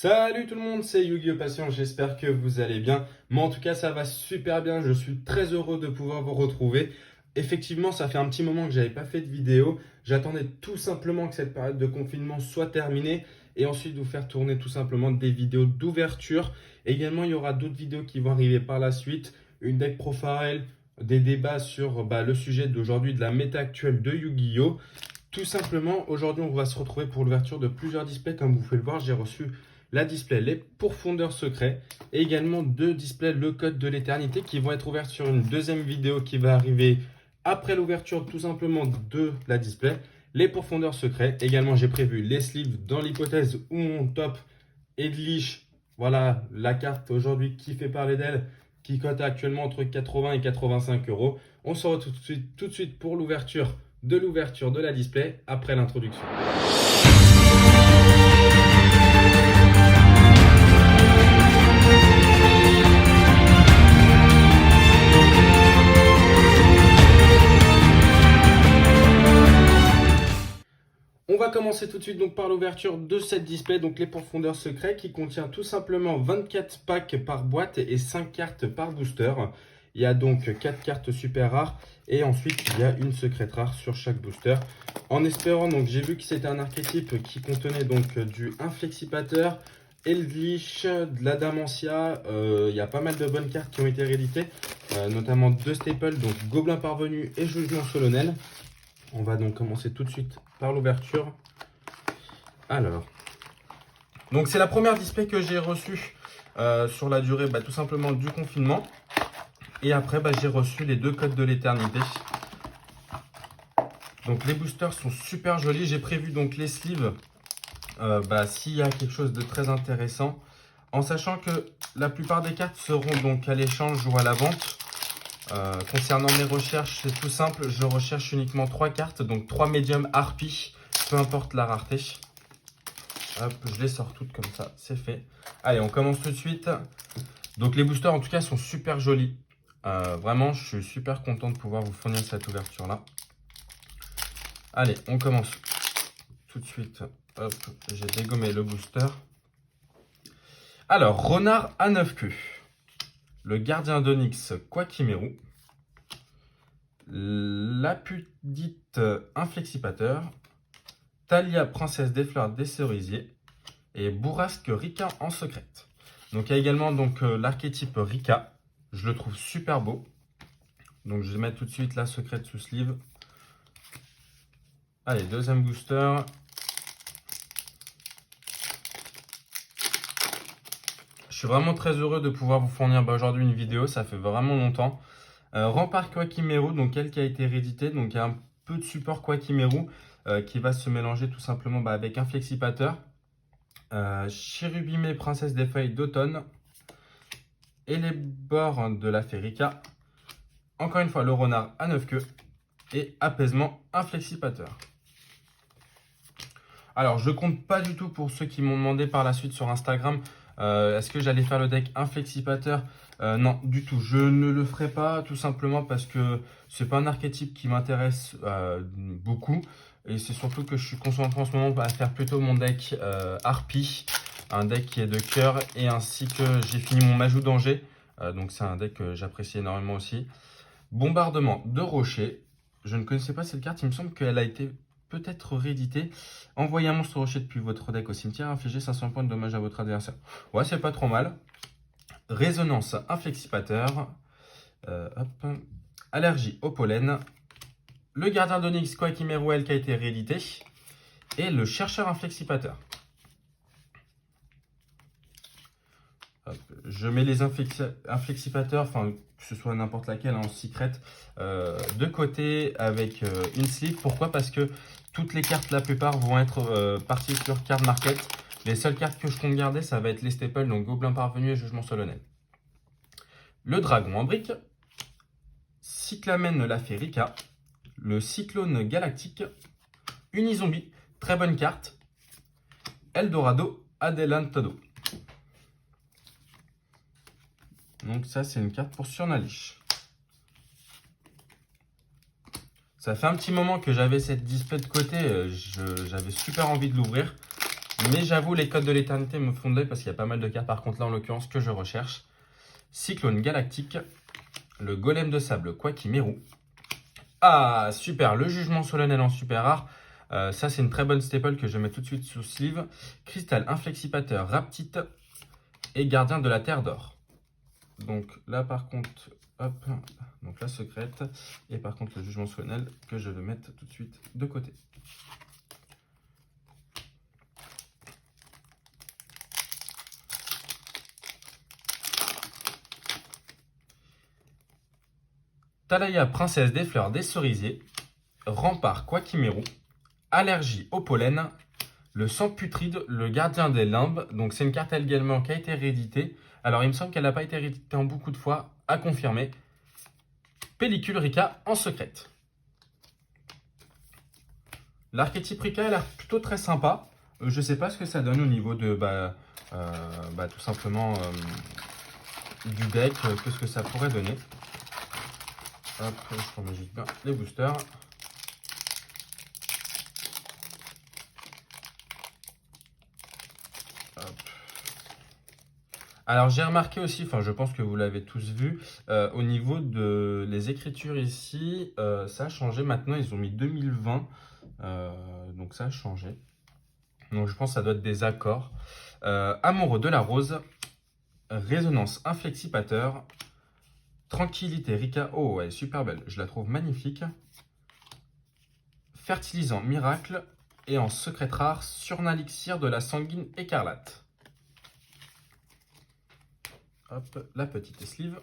Salut tout le monde, c'est Yu-Gi-Oh! Passion, j'espère que vous allez bien. Moi en tout cas ça va super bien, je suis très heureux de pouvoir vous retrouver. Effectivement ça fait un petit moment que j'avais pas fait de vidéo. J'attendais tout simplement que cette période de confinement soit terminée et ensuite vous faire tourner tout simplement des vidéos d'ouverture. Également il y aura d'autres vidéos qui vont arriver par la suite, une deck profile, des débats sur le sujet d'aujourd'hui de la méta actuelle de Yu-Gi-Oh! Tout simplement, aujourd'hui, on va se retrouver pour l'ouverture de plusieurs displays. Comme vous pouvez le voir, j'ai reçu la display Les Pourfondeurs Secrets et également deux displays Le Code de l'Éternité qui vont être ouverts sur une deuxième vidéo qui va arriver après l'ouverture tout simplement de la display. Les Pourfondeurs Secrets. Également, j'ai prévu les sleeves dans l'hypothèse où mon top Edlich, voilà la carte aujourd'hui qui fait parler d'elle, qui cote actuellement entre 80 et 85 euros. On se retrouve tout de suite pour l'ouverture de la display après l'introduction. On va commencer tout de suite donc par l'ouverture de cette display, donc les Pourfondeurs Secrets, qui contient tout simplement 24 packs par boîte et 5 cartes par booster. Il y a donc 4 cartes super rares et ensuite il y a une secrète rare sur chaque booster. En espérant, donc j'ai vu que c'était un archétype qui contenait donc du Inflexipateur, Eldritch, de la Damantia. Il y a pas mal de bonnes cartes qui ont été rééditées, notamment deux staples, donc Gobelin Parvenu et Jugement Solennel. On va donc commencer tout de suite par l'ouverture. Alors, donc c'est la première display que j'ai reçue sur la durée tout simplement du confinement. Et après, j'ai reçu les deux codes de l'éternité. Donc les boosters sont super jolis. J'ai prévu donc les sleeves s'il y a quelque chose de très intéressant. En sachant que la plupart des cartes seront donc à l'échange ou à la vente. Concernant mes recherches, c'est tout simple. Je recherche uniquement 3 cartes, donc 3 médiums harpies, peu importe la rareté. Hop, je les sors toutes comme ça, c'est fait. Allez, on commence tout de suite. Donc les boosters en tout cas sont super jolis. Vraiment, je suis super content de pouvoir vous fournir cette ouverture-là. Allez, on commence tout de suite. Hop, j'ai dégommé le booster. Alors, Renard à 9 queues. Le Gardien d'Onyx Quakimeru. Lapudite Inflexipateur. Talia Princesse des Fleurs des Cerisiers. Et Bourrasque Rika en secrète. Donc il y a également l'archétype Rika. Je le trouve super beau. Donc je vais mettre tout de suite la secrète sous sleeve. Allez, deuxième booster. Je suis vraiment très heureux de pouvoir vous fournir aujourd'hui une vidéo. Ça fait vraiment longtemps. Rempart Quakimeru, donc elle qui a été rééditée. Donc il y a un peu de support Quakimeru qui va se mélanger tout simplement avec un Flexipateur. Chérubimé Princesse des Feuilles d'automne. Et les bords de la Férica. Encore une fois, le Renard à 9 queues. Et Apaisement Inflexipateur. Alors, je compte pas du tout pour ceux qui m'ont demandé par la suite sur Instagram est-ce que j'allais faire le deck Inflexipateur. Non, du tout. Je ne le ferai pas tout simplement parce que c'est pas un archétype qui m'intéresse beaucoup. Et c'est surtout que je suis concentré en ce moment à faire plutôt mon deck Harpie. Un deck qui est de cœur et ainsi que j'ai fini mon Majout d'Angers. Donc c'est un deck que j'apprécie énormément aussi. Bombardement de rochers. Je ne connaissais pas cette carte, il me semble qu'elle a été peut-être rééditée. Envoyez un monstre rocher depuis votre deck au cimetière, infligez 500 points de dommage à votre adversaire. Ouais, c'est pas trop mal. Résonance Inflexipateur. Allergie au pollen. Le Gardien d'Onyx Quakimeru qui a été réédité. Et le Chercheur Inflexipateur. Hop, je mets les inflexipateurs, enfin que ce soit n'importe laquelle en secret, de côté avec une sleeve. Pourquoi? Parce que toutes les cartes, la plupart, vont être parties sur card market. Les seules cartes que je compte garder, ça va être les staples, donc Gobelin Parvenu et Jugement Solennel. Le Dragon en brique, Cyclamen la Férica, le Cyclone Galactique, Unizombie, très bonne carte, Eldorado Adelantado. Donc ça, c'est une carte pour Surnalish. Ça fait un petit moment que j'avais cette display de côté. J'avais super envie de l'ouvrir. Mais j'avoue, les codes de l'éternité me font de l'œil parce qu'il y a pas mal de cartes. Par contre, là, en l'occurrence, que je recherche. Cyclone galactique, le golem de sable Quakimeru. Ah, super, le jugement solennel en super rare. Ça, c'est une très bonne staple que je vais mettre tout de suite sous sleeve. Cristal inflexipateur Raptite et gardien de la terre d'or. Donc là, par contre, hop, donc la secrète. Et par contre, le jugement solennel que je vais mettre tout de suite de côté. Talaya, princesse des fleurs des cerisiers. Rempart Quakimeru. Allergie au pollen. Le sang putride, le gardien des limbes. Donc c'est une carte également qui a été rééditée. Alors il me semble qu'elle n'a pas été rééditée en beaucoup de fois. À confirmer. Pellicule Rika en secrète. L'archétype Rika a l'air plutôt très sympa. Je ne sais pas ce que ça donne au niveau de tout simplement du deck. Qu'est-ce que ça pourrait donner. Hop, je remets juste bien les boosters. Hop. Alors j'ai remarqué aussi, enfin je pense que vous l'avez tous vu, au niveau de les écritures ici, ça a changé maintenant, ils ont mis 2020, donc ça a changé. Donc je pense que ça doit être des accords. Amoureux de la rose, résonance inflexipateur, tranquillité Rika, oh elle est super belle, je la trouve magnifique. Fertilisant miracle et en secret rare, surnalixir de la sanguine écarlate. Hop, la petite sleeve.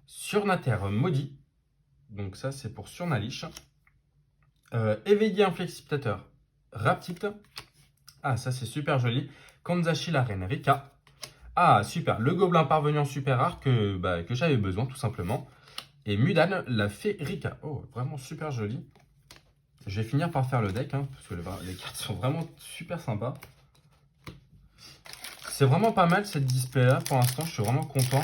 Surnater maudit. Donc ça, c'est pour Surnalich. Éveillé inflexipateur Raptite. Ah, ça, c'est super joli. Kanzashi, la reine Rika. Ah, super. Le gobelin parvenu en super rare que j'avais besoin, tout simplement. Et Mudan, la fée Rika. Oh, vraiment super joli. Je vais finir par faire le deck, hein, parce que les cartes sont vraiment super sympas. C'est vraiment pas mal cette display là pour l'instant, je suis vraiment content.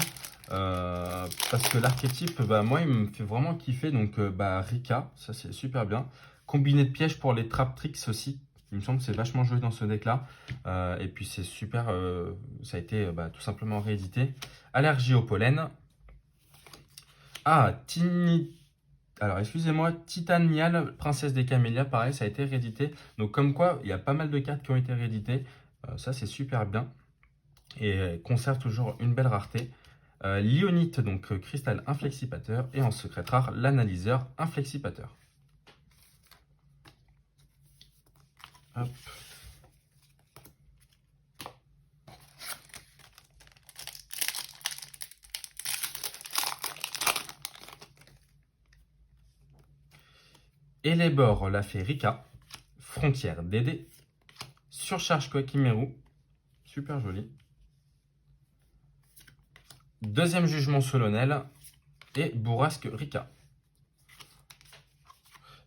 Parce que l'archétype, moi il me fait vraiment kiffer. Donc Rika, ça c'est super bien. Combiné de pièges pour les trap tricks aussi. Il me semble que c'est vachement joué dans ce deck là. Et puis c'est super, ça a été tout simplement réédité. Allergie au pollen. Ah, alors excusez-moi, Titanial, princesse des camélias, pareil, ça a été réédité. Donc comme quoi, il y a pas mal de cartes qui ont été rééditées. Ça c'est super bien. Et conserve toujours une belle rareté. Lionite, donc cristal inflexipateur. Et en secret rare, l'analyseur inflexipateur. Hop. Elébor, la fée Rika. Frontière Dédé. Surcharge Quakimeru. Super joli. Deuxième jugement solennel. Et bourrasque Rika.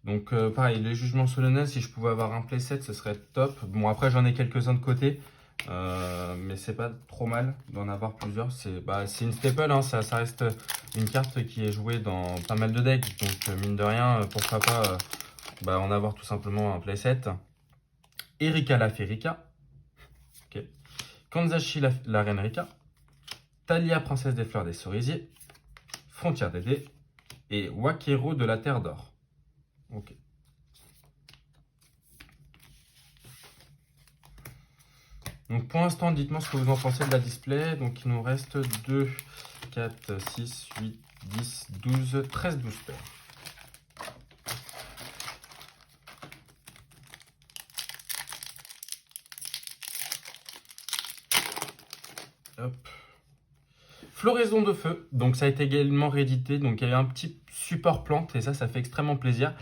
Donc pareil, les jugements solennels, si je pouvais avoir un playset, ce serait top. Bon, après j'en ai quelques-uns de côté, mais c'est pas trop mal d'en avoir plusieurs. C'est une staple, hein, ça reste une carte qui est jouée dans pas mal de decks. Donc mine de rien, pourquoi pas en avoir tout simplement un playset. Erika la fée Rika. Okay. Kanzashi la reine Rika. Talia princesse des fleurs des cerisiers. Frontière Dédé. Et Wakero de la terre d'or. Ok. Donc pour l'instant, dites-moi ce que vous en pensez de la display. Donc il nous reste 2, 4, 6, 8, 10, 12, 13 boosters. Hop. Floraison de feu, donc ça a été également réédité. Donc il y a eu un petit support plante et ça fait extrêmement plaisir.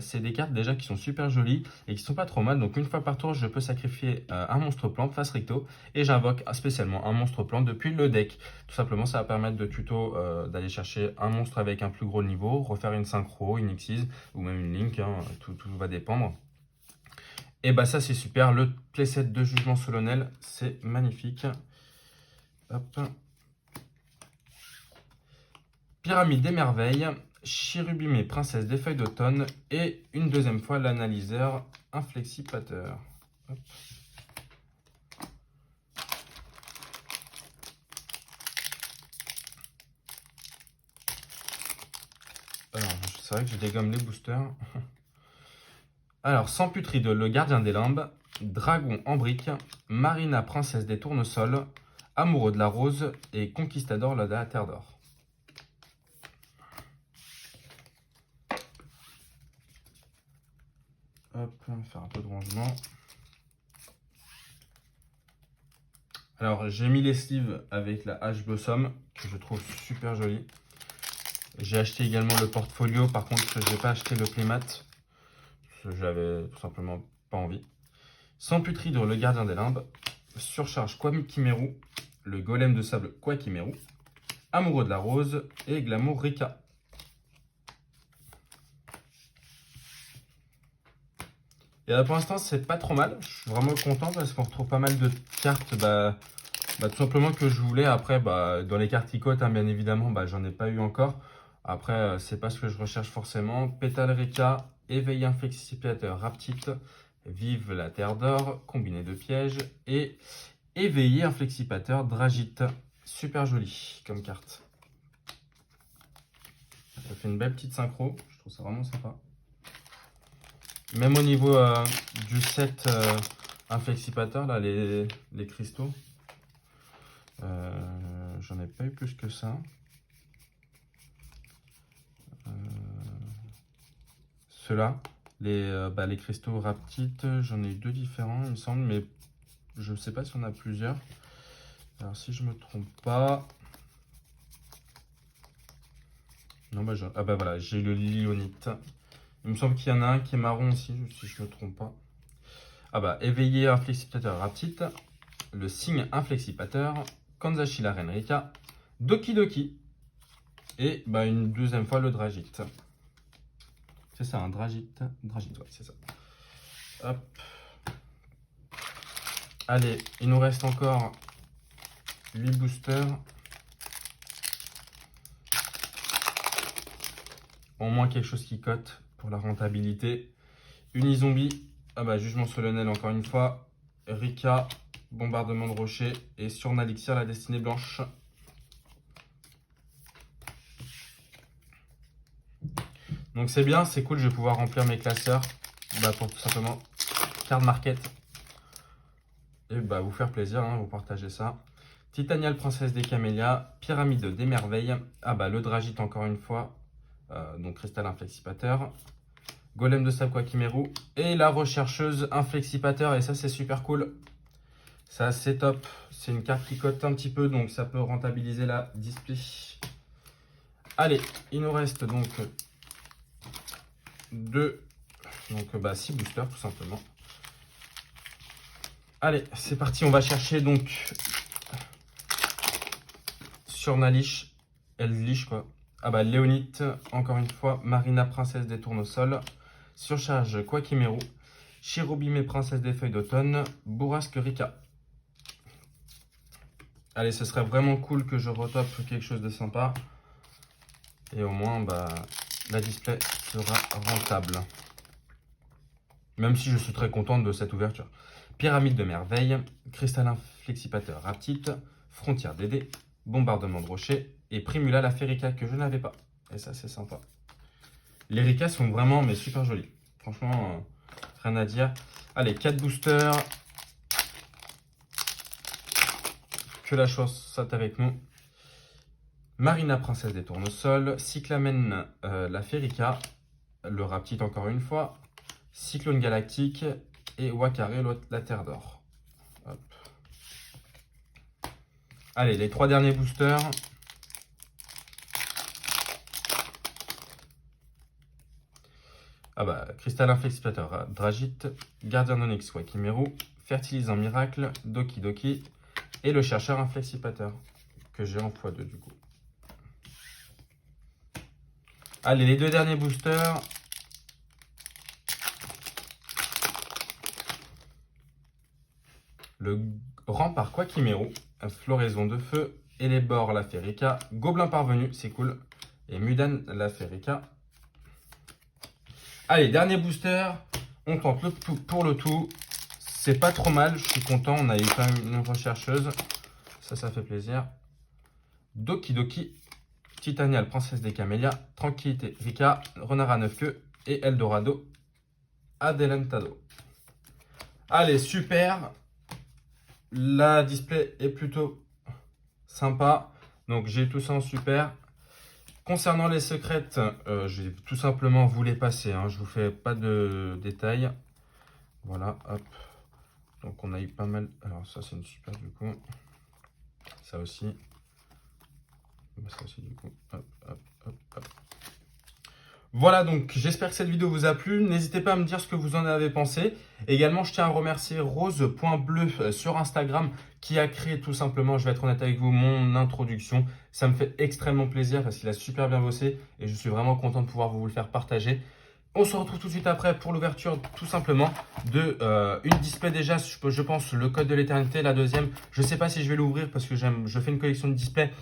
C'est des cartes déjà qui sont super jolies et qui sont pas trop mal. Donc une fois par tour, je peux sacrifier un monstre plante face recto et j'invoque spécialement un monstre plante depuis le deck. Tout simplement, ça va permettre de tuto d'aller chercher un monstre avec un plus gros niveau, refaire une synchro, une Xyz ou même une Link, hein, tout va dépendre. Et ça c'est super. Le playset de jugement solennel, c'est magnifique. Hop. Pyramide des merveilles, Chérubimé, princesse des feuilles d'automne et une deuxième fois l'analyseur inflexipateur. Hop. Alors, c'est vrai que je dégomme les boosters. Alors, Samputride, le gardien des limbes, Dragon en brique, Marina, princesse des tournesols, Amoureux de la rose et Conquistador, la terre d'or. Hop, on va faire un peu de rangement. Alors, j'ai mis les sleeves avec la hache Blossom, que je trouve super jolie. J'ai acheté également le portfolio, par contre, je n'ai pas acheté le playmat. J'avais tout simplement pas envie. Samputride, le gardien des limbes, Surcharge Kwakimeru, le golem de sable Kwakimeru, Amoureux de la rose et Glamour Rika. Et là, pour l'instant, c'est pas trop mal. Je suis vraiment content parce qu'on retrouve pas mal de cartes tout simplement que je voulais. Après, dans les cartes icotes, hein, bien évidemment, j'en ai pas eu encore. Après, c'est pas ce que je recherche forcément. Pétale Rika, Éveil inflexipateur Raptite, Vive la terre d'or, combiné de pièges et Éveillé inflexipateur Dragite. Super joli comme carte. Ça fait une belle petite synchro, je trouve ça vraiment sympa. Même au niveau du set inflexipateur, là, les cristaux, j'en ai pas eu plus que ça. Ceux-là, les cristaux Raptite, j'en ai eu deux différents, il me semble, mais je ne sais pas si on a plusieurs. Alors, si je me trompe pas... Non, voilà, j'ai le Lilionite. Il me semble qu'il y en a un qui est marron aussi, si je ne me trompe pas. Éveillé inflexipateur Raptite, le signe inflexipateur, Kanzashi la reine Rika, Doki Doki, et une deuxième fois le Dragite. C'est ça, un Dragite. Dragite, ouais, c'est ça. Hop. Allez, il nous reste encore 8 boosters. Au moins quelque chose qui cote pour la rentabilité. Unizombie, Jugement solennel encore une fois. Rika, Bombardement de rochers et Surnalixir, la destinée blanche. Donc c'est bien, c'est cool, je vais pouvoir remplir mes classeurs pour tout simplement card market. Et vous faire plaisir, hein, vous partagez ça. Titanial, princesse des camélias, Pyramide des merveilles. Le Dragite encore une fois. Donc cristal inflexipateur. Golem de sable Kwakimeru. Et la rechercheuse inflexipateur. Et ça c'est super cool. Ça c'est top. C'est une carte qui cote un petit peu, donc ça peut rentabiliser la display. Allez, il nous reste donc 6 boosters tout simplement. Allez, c'est parti, on va chercher donc Surnalish, Elvish quoi. Léonite, encore une fois, Marina, princesse des tournesols, Surcharge Kwakimeru, Chérubimé, princesse des feuilles d'automne, Bourrasque Rika. Allez, ce serait vraiment cool que je retope quelque chose de sympa. Et au moins, la display sera rentable. Même si je suis très contente de cette ouverture. Pyramide de merveilles, Cristal inflexipateur Raptite, Frontière d'Édé, Bombardement de rochers et Primula la Férica que je n'avais pas. Et ça, c'est sympa. Les Ricas sont vraiment super jolis. Franchement, rien à dire. Allez, 4 boosters. Que la chance soit avec nous. Marina, princesse des tournesols, Cyclamen, la Férica, le Raptite encore une fois, Cyclone galactique et Wakare, la terre d'or. Allez, les 3 derniers boosters. Cristal inflexipateur Dragite, Gardien d'Onyx Kwakimeru, Fertilisant miracle, Doki Doki et le chercheur inflexipateur que j'ai en x2 du coup. Allez, les 2 derniers boosters. Le rempart Kwakimeru, Floraison de feu, et les bords la Férica, Gobelin parvenu, c'est cool, et Mudan Laferrica. Allez, dernier booster. On tente le tout pour le tout. C'est pas trop mal, je suis content. On a eu quand même une rechercheuse. Ça fait plaisir. Doki Doki, Titanial, Princesse des Camélias, Tranquillité, Rika, Renard à 9 queues et Eldorado, Adelantado. Allez, super. La display est plutôt sympa. Donc, j'ai tout ça en super. Concernant les secrètes, je vais tout simplement vous les passer. Hein. Je vous fais pas de détails. Voilà, hop. Donc, on a eu pas mal. Alors, ça, c'est une super du coup. Ça aussi. Ça aussi du coup. Hop, hop, hop, hop. Voilà, donc j'espère que cette vidéo vous a plu. N'hésitez pas à me dire ce que vous en avez pensé. Également, je tiens à remercier Rose.bleu sur Instagram qui a créé tout simplement, je vais être honnête avec vous, mon introduction. Ça me fait extrêmement plaisir parce qu'il a super bien bossé et je suis vraiment content de pouvoir vous le faire partager. On se retrouve tout de suite après pour l'ouverture tout simplement de une display déjà, je pense, le code de l'éternité. La deuxième, je ne sais pas si je vais l'ouvrir parce que je fais une collection de displays.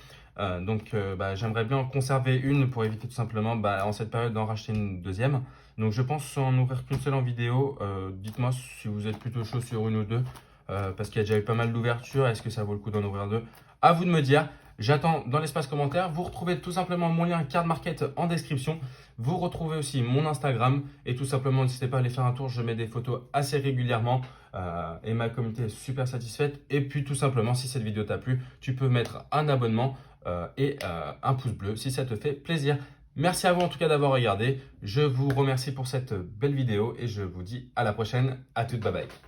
J'aimerais bien en conserver une pour éviter tout simplement en cette période d'en racheter une deuxième. Donc je pense en ouvrir qu'une seule en vidéo. Dites-moi si vous êtes plutôt chaud sur une ou deux parce qu'il y a déjà eu pas mal d'ouvertures. Est-ce que ça vaut le coup d'en ouvrir deux? À vous de me dire. J'attends dans l'espace commentaire. Vous retrouvez tout simplement mon lien Card Market en description. Vous retrouvez aussi mon Instagram et tout simplement n'hésitez pas à aller faire un tour. Je mets des photos assez régulièrement et ma communauté est super satisfaite. Et puis tout simplement, si cette vidéo t'a plu, tu peux mettre un abonnement et un pouce bleu si ça te fait plaisir. Merci à vous en tout cas d'avoir regardé. Je vous remercie pour cette belle vidéo et je vous dis à la prochaine. À toutes, bye bye.